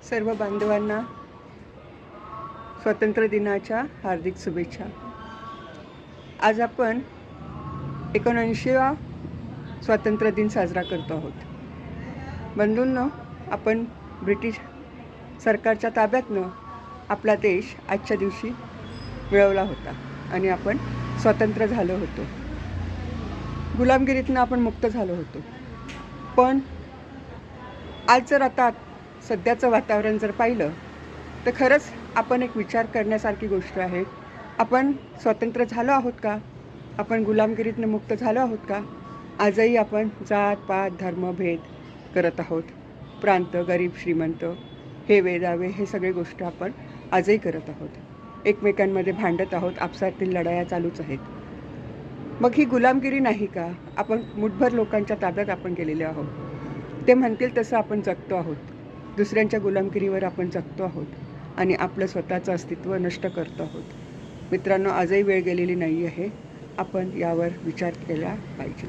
सर्व बांधवांना स्वातंत्र्य दिनाच्या हार्दिक शुभेच्छा। आज आपण 79वा स्वातंत्र्य दिन साजरा करतो आहोत। बंधूंनो, आपण ब्रिटिश सरकारच्या ताब्यातनं आपला देश आजच्या दिवशी मिळवला होता आणि आपण स्वतंत्र झालो होतो। गुलामगिरीतनं आपण मुक्त झालो होतो। पण आज जर आता सध्याचं वातावरण जर पाहिलं तर खरंच आपण एक विचार करण्यासारखी गोष्ट आहे। आपण स्वतंत्र झालो आहोत का? आपण गुलामगिरीतनं मुक्त झालो आहोत का? आजही आपण जात पात धर्म भेद करत आहोत। प्रांत, गरीब श्रीमंत, हे वेदावे, हे सगळे गोष्ट आपण आजही करत आहोत। एकमेकांमध्ये भांडत आहोत, आपसातील लढाया चालूच आहेत। मग ही गुलामगिरी नाही का? आपण मुठभर लोकांच्या ताब्यात आपण गेलेले आहोत। ते म्हणतील तसं आपण जगतो आहोत। दुसऱ्यांच्या गुलामगिरीवर आपण जगतो आहोत आणि आपलं स्वतःचं अस्तित्व नष्ट करतो आहोत। मित्रांनो, आजही वेळ गेलेली नाही आहे। आपण यावर विचार केला पाहिजे।